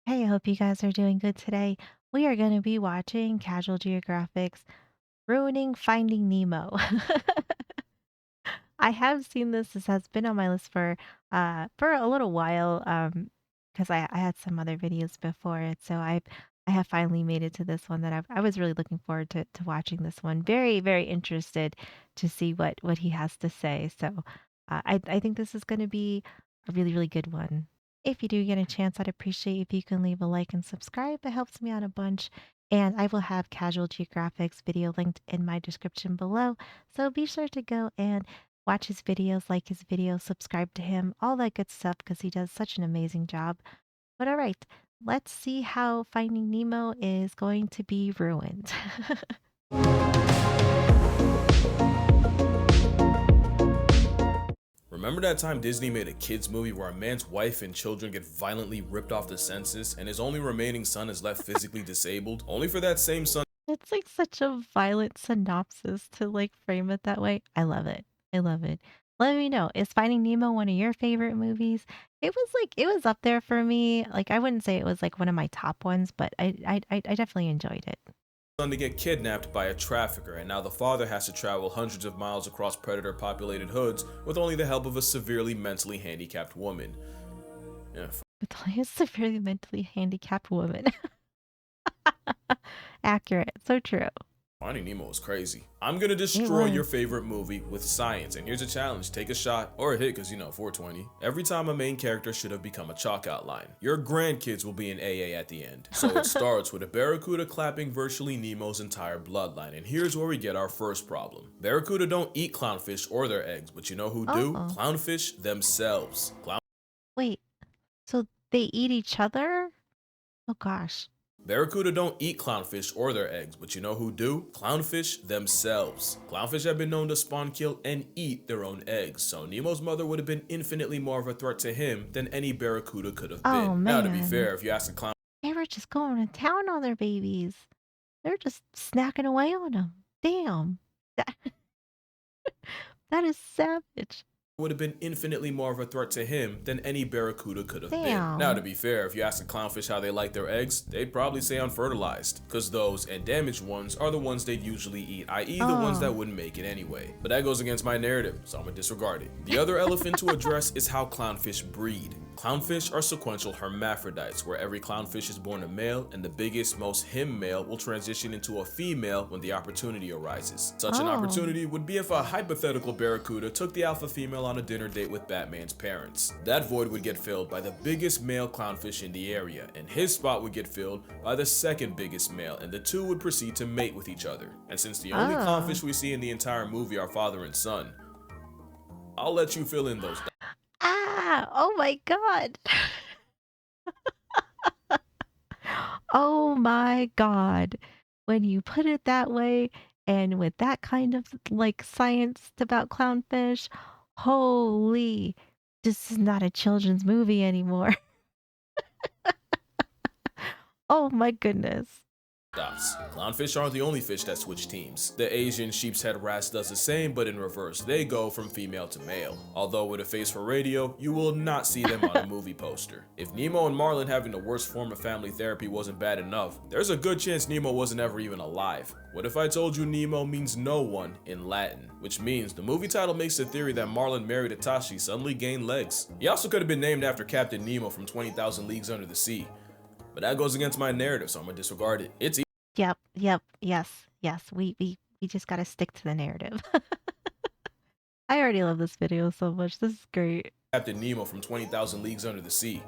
Hey, I hope you guys are doing good today. We are going to be watching Casual Geographic's Ruining Finding Nemo. I have seen this. This has been on my list for a little while because I had some other videos before it. So I have finally made it to this one that I was really looking forward to watching this one. Very, very interested to see what he has to say. So I think this is going to be a really, really good one. If you do get a chance, I'd appreciate if you can leave a like and subscribe. It helps me out a bunch. And I will have Casual Geographic's video linked in my description below. So be sure to go and watch his videos, like his videos, subscribe to him, all that good stuff because he does such an amazing job. But all right, let's see how Finding Nemo is going to be ruined. Remember that time Disney made a kids movie where a man's wife and children get violently ripped off the census and his only remaining son is left physically disabled, only for that same son It's like such a violent synopsis to like frame it that way. I love it. I love it. Let me know. Is Finding Nemo one of your favorite movies? It was up there for me. Like I wouldn't say it was like one of my top ones, but I definitely enjoyed it. to get kidnapped by a trafficker, and now the father has to travel hundreds of miles across predator-populated hoods with only the help of a severely mentally handicapped woman. Yeah, With only a severely mentally handicapped woman. Accurate. So true. Finding Nemo is crazy. I'm gonna It destroy your was. favorite movie with science, and here's a challenge. Take a shot, or a hit, cause 420. Every time a main character should have become a chalk outline. Your grandkids will be in AA at the end. So it starts with a barracuda clapping virtually Nemo's entire bloodline, and here's where we get our first problem. Barracuda don't eat clownfish or their eggs, but you know who do? Oh, Clownfish themselves. wait. So they eat each other? Oh gosh. Barracuda don't eat clownfish or their eggs, but you know who do? Clownfish themselves. Clownfish have been known to spawn kill and eat their own eggs, so Nemo's mother would have been infinitely more of a threat to him than any barracuda could have Oh been. Now to be man. fair, if you ask a clown They were just going to town on their babies. They're just snacking away on them. Damn. That, that is savage. would have been infinitely more of a threat to him than any barracuda could have been. Now to Damn. be fair, if you ask a clownfish how they like their eggs, they'd probably say unfertilized, cause those and damaged ones are the ones they'd usually eat, i.e. the ones that Oh. wouldn't make it anyway. But that goes against my narrative, so I'm gonna disregard it. The other elephant to address is how clownfish breed. Clownfish are sequential hermaphrodites, where every clownfish is born a male, and the biggest, most him male will transition into a female when the opportunity arises. Such an Oh. opportunity would be if a hypothetical barracuda took the alpha female on a dinner date with Batman's parents. That void would get filled by the biggest male clownfish in the area, and his spot would get filled by the second biggest male, and the two would proceed to mate with each other. And since the only Oh. clownfish we see in the entire movie are father and son, I'll let you fill in those dots. Ah. Oh my god. Oh my god. When you put it that way and with that kind of like science about clownfish, holy, this is not a children's movie anymore. Oh my goodness. Dots. Clownfish aren't the only fish that switch teams. The Asian sheep's head wrasse does the same, but in reverse. They go from female to male. Although with a face for radio, you will not see them on a movie poster. If Nemo and Marlin having the worst form of family therapy wasn't bad enough, there's a good chance Nemo wasn't ever even alive. What if I told you Nemo means no one in Latin? Which means the movie title makes the theory that Marlin married Itachi suddenly gained legs. He also could have been named after Captain Nemo from 20,000 Leagues Under the Sea. But that goes against my narrative, so I'm gonna disregard it. It's Yep, yep, yes, yes. We just gotta stick to the narrative. I already love this video so much. This is great. Captain Nemo from 20,000 Leagues Under the Sea.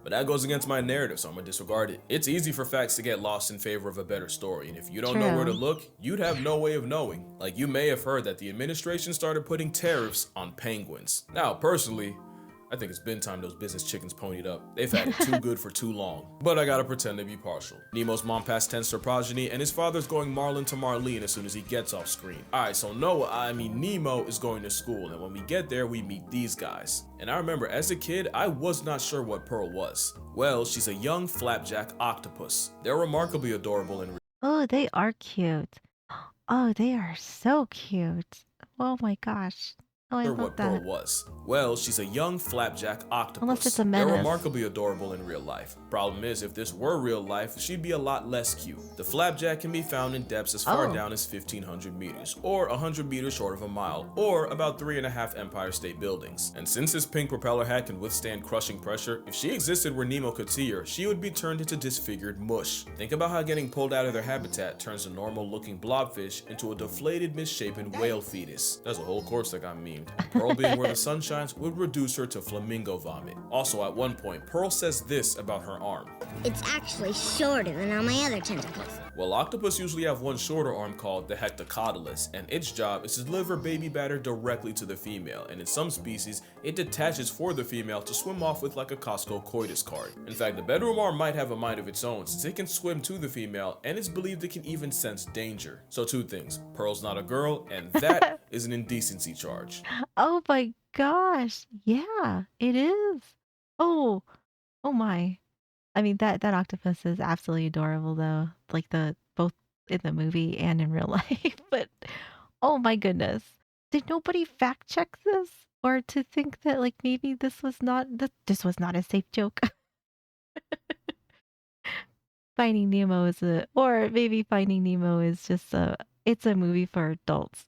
But that goes against my narrative, so I'm gonna disregard it. It's easy for facts to get lost in favor of a better story, and if you don't know where to True. look, you'd have no way of knowing. Like, you may have heard that the administration started putting tariffs on penguins. Now, personally, I think it's been time those business chickens ponied up. They've had it too good for too long. But I gotta pretend to be partial. Nemo's mom passed tense to progeny, and his father's going Marlin to Marlene as soon as he gets off screen. Alright, so Nemo is going to school, and when we get there, we meet these guys. And I remember as a kid, I was not sure what Pearl was. Well, she's a young flapjack octopus. They're remarkably adorable and Oh, they are cute. Oh, they are so cute. Oh my gosh. Oh, I love What Pearl that. was. Well, she's a young flapjack Unless it's a octopus. They're menace. remarkably adorable in real life. Problem is, if this were real life, she'd be a lot less cute. The flapjack can be found in depths as far Oh. down as 1500 meters, or 100 meters short of a mile, or about 3.5 Empire State Buildings. And since this pink propeller hat can withstand crushing pressure, if she existed where Nemo could see her, she would be turned into disfigured mush. Think about how getting pulled out of their habitat turns a normal looking blobfish into a deflated, misshapen whale fetus. There's a whole course that got memed. And Pearl being where the sun shines would reduce her to flamingo vomit. Also, at one point, Pearl says this about her arm. It's actually shorter than all my other tentacles. Well, octopus usually have one shorter arm called the hectocotylus, and its job is to deliver baby batter directly to the female, and in some species, it detaches for the female to swim off with like a Costco coitus card. In fact, the bedroom arm might have a mind of its own, since it can swim to the female, and it's believed it can even sense danger. So two things, Pearl's not a girl, and that is an indecency charge. Oh my gosh. Yeah, it is. Oh, oh my. I mean that octopus is absolutely adorable though. Like the both in the movie and in real life. But oh my goodness. Did nobody fact check this? Or to think that like maybe this was not a safe joke. Finding Nemo is a or maybe Finding Nemo is just it's a movie for adults.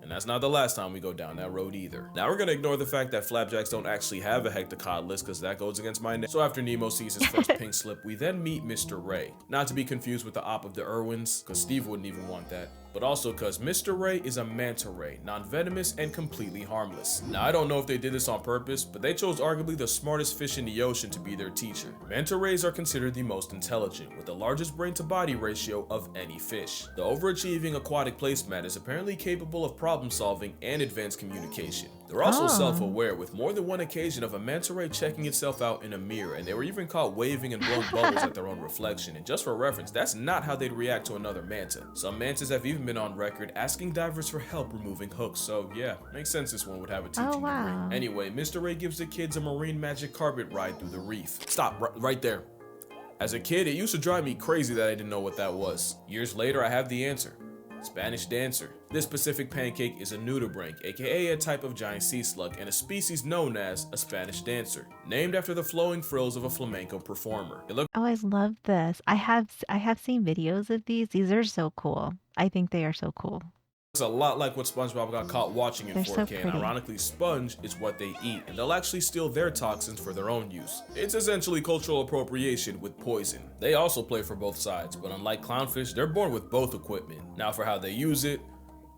And that's not the last time we go down that road either. Now we're gonna ignore the fact that flapjacks don't actually have a hectocotylus because that goes against my name. So after Nemo sees his first pink slip, we then meet Mr. Ray. Not to be confused with the op of the Irwins, because Steve wouldn't even want that. But also because Mr. Ray is a manta ray, non-venomous and completely harmless. Now I don't know if they did this on purpose, but they chose arguably the smartest fish in the ocean to be their teacher. Manta rays are considered the most intelligent, with the largest brain to body ratio of any fish. The overachieving aquatic placemat is apparently capable of problem solving and advanced communication. They're also Oh. self-aware, with more than one occasion of a manta ray checking itself out in a mirror, and they were even caught waving and blowing bubbles at their own reflection. And just for reference, that's not how they'd react to another manta. Some mantas have even been on record asking divers for help removing hooks, so yeah, makes sense this one would have a teaching Oh wow. degree. Anyway, Mr. Ray gives the kids a marine magic carpet ride through the reef. Stop, right there. As a kid, it used to drive me crazy that I didn't know what that was. Years later, I have the answer. Spanish dancer. This Pacific pancake is a nudibranch, aka a type of giant sea slug, and a species known as a Spanish dancer, named after the flowing frills of a flamenco performer. It looks Oh, I love this. I have seen videos of these. These are so cool. I think they are so cool. a lot like what SpongeBob got caught watching in They're so 4K, and pretty. ironically, sponge is what they eat, and they'll actually steal their toxins for their own use. It's essentially cultural appropriation with poison. They also play for both sides, but unlike clownfish, they're born with both equipment. Now for how they use it,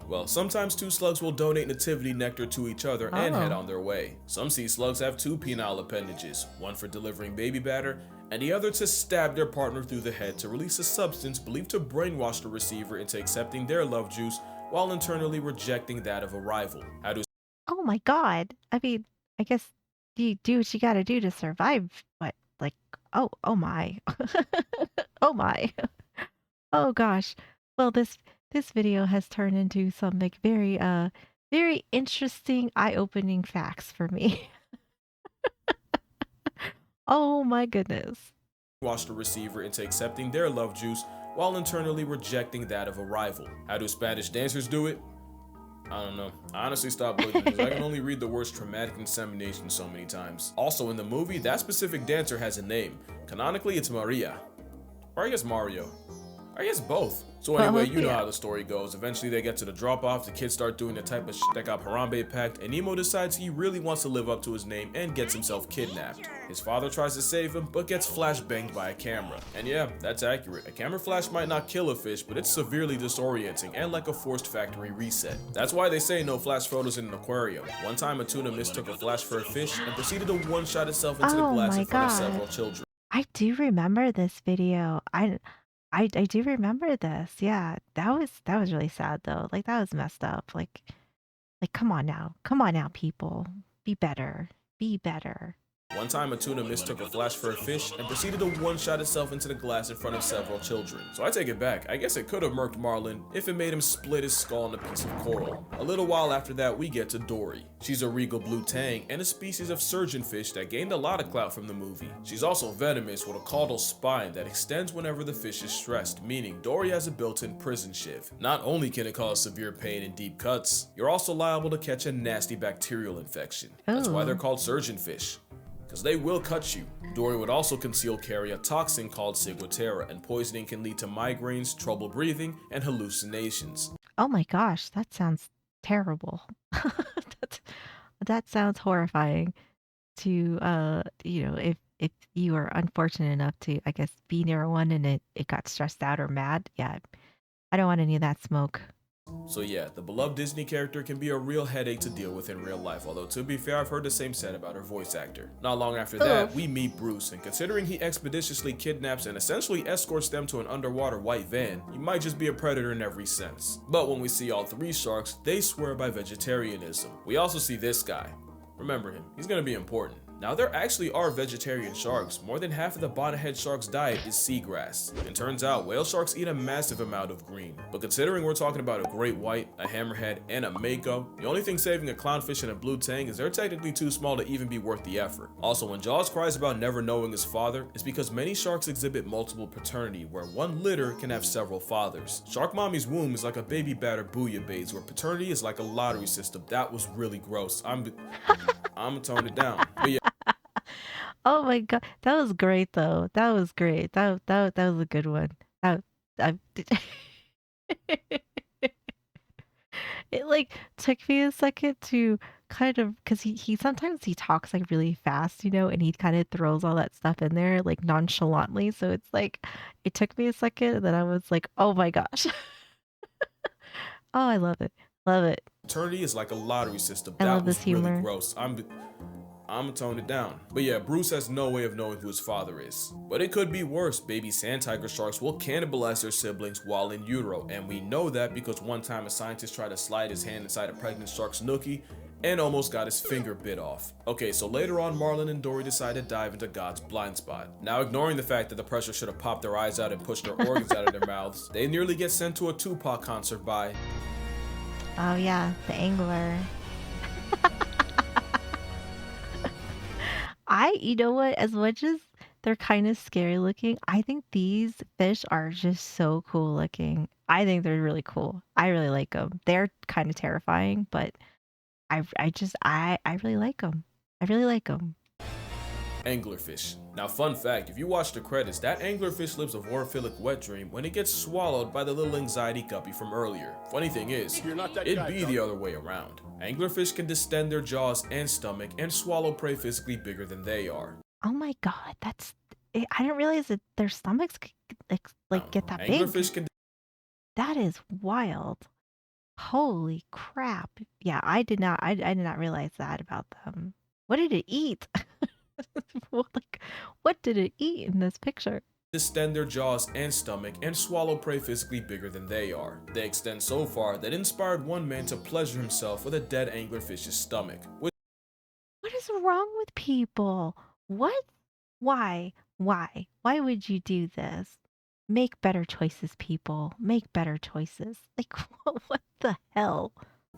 well, sometimes two slugs will donate nativity nectar to each other and head Oh. on their way. Some sea slugs have two penile appendages, one for delivering baby batter, and the other to stab their partner through the head to release a substance believed to brainwash the receiver into accepting their love juice while internally rejecting that of a rival. How do Oh my god. I mean, I guess you do what you gotta do to survive, but like, oh my. Oh my. Oh gosh. Well, this video has turned into some like very interesting, eye-opening facts for me. Oh my goodness. wash the receiver into accepting their love juice while internally rejecting that of a rival? How do Spanish dancers do it? I don't know. I honestly stopped looking because I can only read the words traumatic insemination so many times. Also in the movie, that specific dancer has a name. Canonically, it's Maria. Or I guess Mario. I guess both. So anyway, you know yeah. how the story goes. Eventually they get to the drop-off, the kids start doing the type of shit that got Harambe packed, and Nemo decides he really wants to live up to his name and gets himself kidnapped. His father tries to save him, but gets flashbanged by a camera. And yeah, that's accurate. A camera flash might not kill a fish, but it's severely disorienting and like a forced factory reset. That's why they say no flash photos in an aquarium. One time a tuna mistook a flash for a fish and proceeded to one-shot itself into the Oh glass my in front of god. several children. I do remember this video. I do remember this. Yeah, that was really sad though. Like that was messed up. Like come on now. Come on now, people. Be better. Be better. One time, a tuna mistook a flash for a fish and proceeded to one-shot itself into the glass in front of several children. So I take it back, I guess it could have murked Marlin if it made him split his skull on a piece of coral. A little while after that, we get to Dory. She's a regal blue tang and a species of surgeonfish that gained a lot of clout from the movie. She's also venomous with a caudal spine that extends whenever the fish is stressed, meaning Dory has a built-in prison shiv. Not only can it cause severe pain and deep cuts, you're also liable to catch a nasty bacterial infection. That's why they're called surgeonfish, because they will cut you. Dory would also conceal carry a toxin called ciguatera, and poisoning can lead to migraines, trouble breathing, and hallucinations. Oh my gosh, that sounds terrible. That that sounds horrifying to if you are unfortunate enough to, I guess, be near one and it got stressed out or mad. Yeah, I don't want any of that smoke. So yeah, the beloved Disney character can be a real headache to deal with in real life, although to be fair, I've heard the same said about her voice actor. Not long after that, we meet Bruce, and considering he expeditiously kidnaps and essentially escorts them to an underwater white van, he might just be a predator in every sense. But when we see all three sharks, they swear by vegetarianism. We also see this guy. Remember him, he's gonna be important. Now there actually are vegetarian sharks. More than half of the bonnethead shark's diet is seagrass. And turns out whale sharks eat a massive amount of green. But considering we're talking about a great white, a hammerhead, and a mako, the only thing saving a clownfish and a blue tang is they're technically too small to even be worth the effort. Also, when Jaws cries about never knowing his father, it's because many sharks exhibit multiple paternity, where one litter can have several fathers. Shark Mommy's womb is like a baby batter bouillabaisse, where paternity is like a lottery system. That was really gross. I'm gonna tone it down. But yeah. Oh my god, that was great though. That was great. That was a good one. That I it like took me a second to kind of because he sometimes he talks like really fast, and he kind of throws all that stuff in there like nonchalantly. So it's like it took me a second, and then I was like, oh my gosh. Oh, I love it. Love it. Paternity is like a lottery system. I That love was this really humor. gross. I'm gonna tone it down. But yeah, Bruce has no way of knowing who his father is. But it could be worse. Baby sand tiger sharks will cannibalize their siblings while in utero, and we know that because one time a scientist tried to slide his hand inside a pregnant shark's nookie and almost got his finger bit off. Okay, so later on, Marlin and Dory decide to dive into God's blind spot. Now, ignoring the fact that the pressure should have popped their eyes out and pushed their organs out of their mouths, they nearly get sent to a Tupac concert by... Oh yeah, the angler. You know what? As much as they're kind of scary looking, I think these fish are just so cool looking. I think they're really cool. I really like them. They're kind of terrifying, but I really like them. I really like them. anglerfish. Now, fun fact, if you watch the credits, that anglerfish lives a vorophilic wet dream when it gets swallowed by the little anxiety guppy from earlier. Funny thing is, it'd be the other way around. Anglerfish can distend their jaws and stomach and swallow prey physically bigger than they are. Oh my God, I didn't realize that their stomachs could, get that big. Anglerfish can That is wild. Holy crap. Yeah, I did not realize that about them. What did it eat? What did it eat in this picture? distend their jaws and stomach and swallow prey physically bigger than they are. They extend so far that it inspired one man to pleasure himself with a dead anglerfish's stomach, which What is wrong with people? What? Why? Why? Why would you do this? Make better choices, people. Make better choices. Like, what the hell?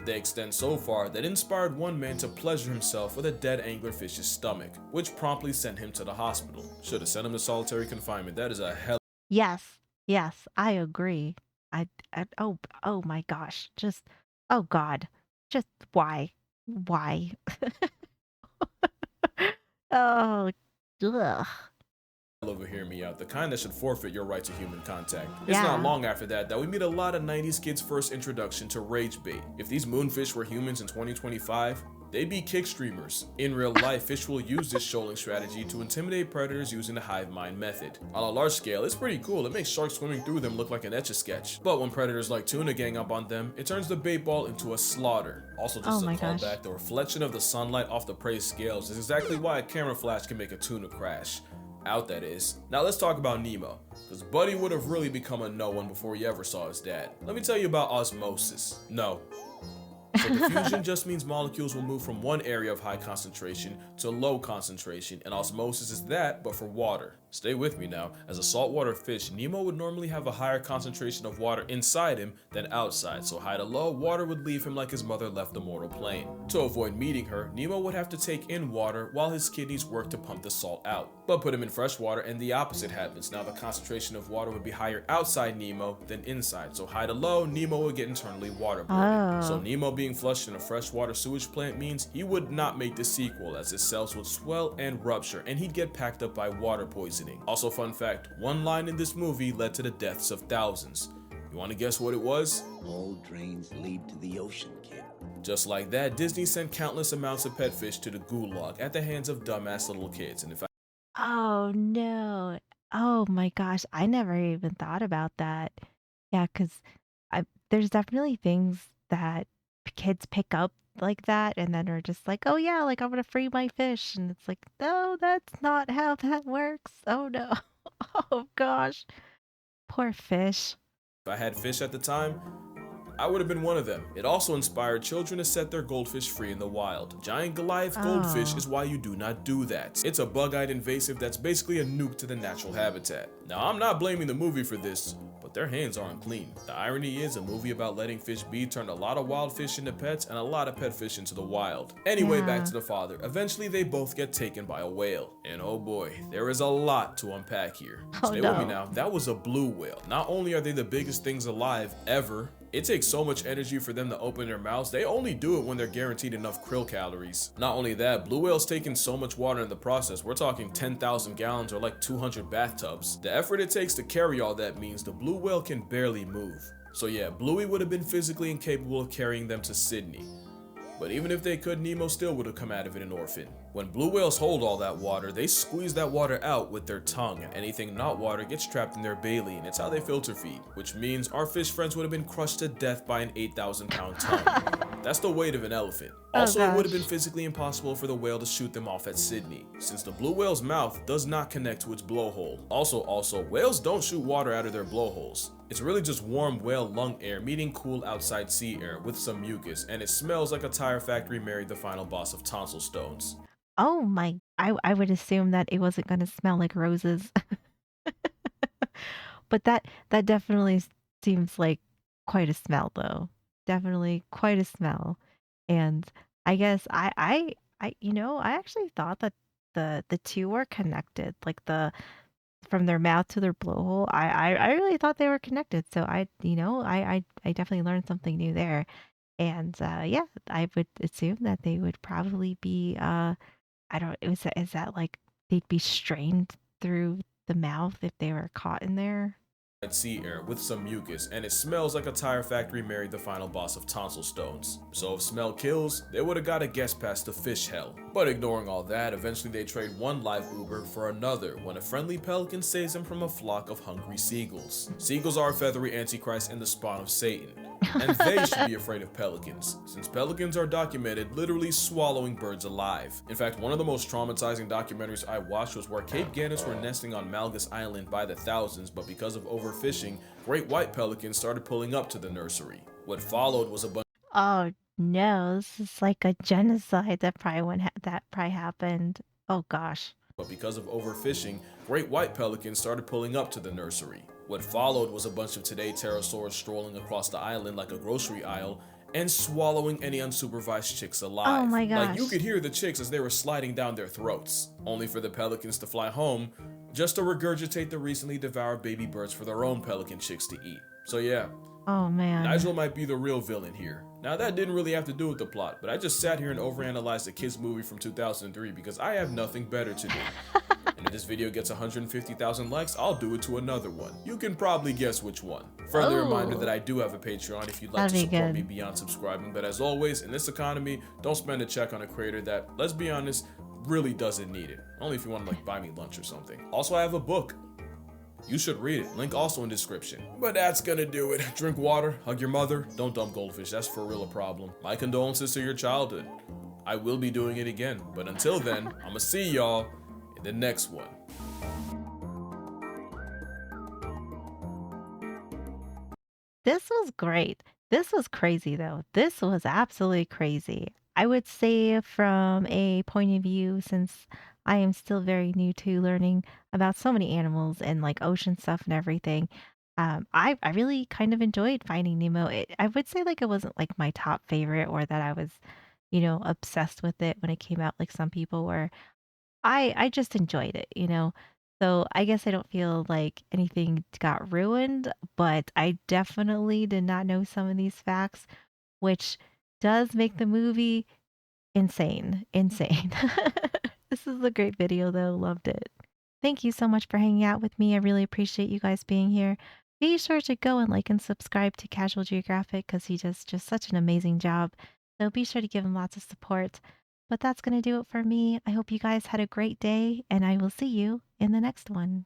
they extend so far that it inspired one man to pleasure himself with a dead anglerfish's stomach, which promptly sent him to the hospital. Should have sent him to solitary confinement. That is a hell. Yes, yes, I agree. Oh my gosh. Oh God. Just why? Why? Oh, ugh. Over hear me out, the kind that should forfeit your right to human contact. It's Yeah. not long after that we meet a lot of 90s kids' first introduction to rage bait. If these moonfish were humans in 2025, they'd be kick streamers. In real life, fish will use this shoaling strategy to intimidate predators using the hive mind method. On a large scale, it's pretty cool. It makes sharks swimming through them look like an Etch-a-Sketch. But when predators like tuna gang up on them, it turns the bait ball into a slaughter. Also, just Oh to my call gosh. back, the reflection of the sunlight off the prey's scales is exactly why a camera flash can make a tuna crash. Out, that is. Now let's talk about Nemo, because Buddy would have really become a no one before he ever saw his dad. Let me tell you about osmosis. No, So diffusion just means molecules will move from one area of high concentration to low concentration, and osmosis is that, but for water. Stay with me now. As a saltwater fish, Nemo would normally have a higher concentration of water inside him than outside, so high to low, water would leave him like his mother left the mortal plane. To avoid meeting her, Nemo would have to take in water while his kidneys work to pump the salt out. But put him in fresh water and the opposite happens. Now the concentration of water would be higher outside Nemo than inside, so high to low, Nemo would get internally waterboarded. So Oh. Nemo being flushed in a freshwater sewage plant means he would not make the sequel, as his cells would swell and rupture and he'd get packed up by water poisoning. Also, fun fact, one line in this movie led to the deaths of thousands. You want to guess what it was? All drains lead to the ocean, kid. Just like that, Disney sent countless amounts of pet fish to the gulag at the hands of dumbass little kids. And if Oh, no. Oh my gosh, I never even thought about that. Yeah, 'cause there's definitely things that kids pick up like that and then are just like, "Oh, yeah, like, I'm gonna free my fish," and it's like, "No, that's not how that works. Oh, no." Oh gosh, poor fish. I had fish at the time, I would have been one of them. It also inspired children to set their goldfish free in the wild. Giant Goliath goldfish Oh. is why you do not do that. It's a bug-eyed invasive that's basically a nuke to the natural habitat. Now, I'm not blaming the movie for this, but their hands aren't clean. The irony is, a movie about letting fish be turned a lot of wild fish into pets and a lot of pet fish into the wild. Anyway, back Yeah. to the father. Eventually, they both get taken by a whale. And oh boy, there is a lot to unpack here. Oh, Stay with me no. now. That was a blue whale. Not only are they the biggest things alive ever, it takes so much energy for them to open their mouths, they only do it when they're guaranteed enough krill calories. Not only that, blue whales take in so much water in the process, we're talking 10,000 gallons or like 200 bathtubs. The effort it takes to carry all that means the blue whale can barely move. So yeah, Bluey would have been physically incapable of carrying them to Sydney. But even if they could, Nemo still would have come out of it an orphan. When blue whales hold all that water, they squeeze that water out with their tongue. Anything not water gets trapped in their baleen. It's how they filter feed, which means our fish friends would have been crushed to death by an 8,000-pound tongue. That's the weight of an elephant. Oh, Also, it would have gosh. been physically impossible for the whale to shoot them off at Sydney, since the blue whale's mouth does not connect to its blowhole. Also, whales don't shoot water out of their blowholes. It's really just warm whale lung air meeting cool outside sea air with some mucus, and it smells like a tire factory married the final boss of tonsil stones. Oh my, I would assume that it wasn't gonna smell like roses. But that definitely seems like quite a smell though. Definitely quite a smell. And I guess I actually thought that the two were connected, like the from their mouth to their blowhole. I really thought they were connected. So I definitely learned something new there. And yeah, I would assume that they would probably be I don't is that like they'd be strained through the mouth if they were caught in there? At sea air with some mucus, and it smells like a tire factory married the final boss of tonsil stones. So if smell kills, they would have got a guest pass to fish hell. But ignoring all that, eventually they trade one live Uber for another when a friendly pelican saves them from a flock of hungry seagulls. Seagulls are a feathery antichrist and the spawn of Satan, and they should be afraid of pelicans, since pelicans are documented literally swallowing birds alive. In fact, one of the most traumatizing documentaries I watched was where Cape Gannets were nesting on Malgus Island by the thousands, but because of overfishing, great white pelicans started pulling up to the nursery. What followed was a bunch Oh no, this is like a genocide that probably happened. Oh gosh. but because of overfishing, great white pelicans started pulling up to the nursery. What followed was a bunch of today pterosaurs strolling across the island like a grocery aisle and swallowing any unsupervised chicks alive. Oh my Like you gosh. could hear the chicks as they were sliding down their throats, only for the pelicans to fly home just to regurgitate the recently devoured baby birds for their own pelican chicks to eat. So yeah, Oh man. Nigel might be the real villain here. Now that didn't really have to do with the plot, but I just sat here and overanalyzed a kids movie from 2003 because I have nothing better to do. And if this video gets 150,000 likes, I'll do it to another one. You can probably guess which one. Further reminder Oh. that I do have a Patreon if you'd like to That'd be support me good. beyond subscribing. But as always, in this economy, don't spend a check on a creator that, let's be honest, really doesn't need it. Only if you want to like buy me lunch or something. Also, I have a book. You should read it. Link also in description. But that's gonna do it. Drink water, hug your mother, don't dump goldfish. That's for real a problem. My condolences to your childhood. I will be doing it again. But until then, I'ma see y'all in the next one. This was great. This was crazy though. This was absolutely crazy. I would say from a point of view, since I am still very new to learning about so many animals and like ocean stuff and everything, I really kind of enjoyed Finding Nemo. I would say like it wasn't like my top favorite or that I was, obsessed with it when it came out like some people were. I just enjoyed it, you know? So, I guess I don't feel like anything got ruined, but I definitely did not know some of these facts, which does make the movie insane, insane. This is a great video though, loved it. Thank you so much for hanging out with me. I really appreciate you guys being here. Be sure to go and like and subscribe to Casual Geographic because he does just such an amazing job. So be sure to give him lots of support. But that's going to do it for me. I hope you guys had a great day, and I will see you in the next one.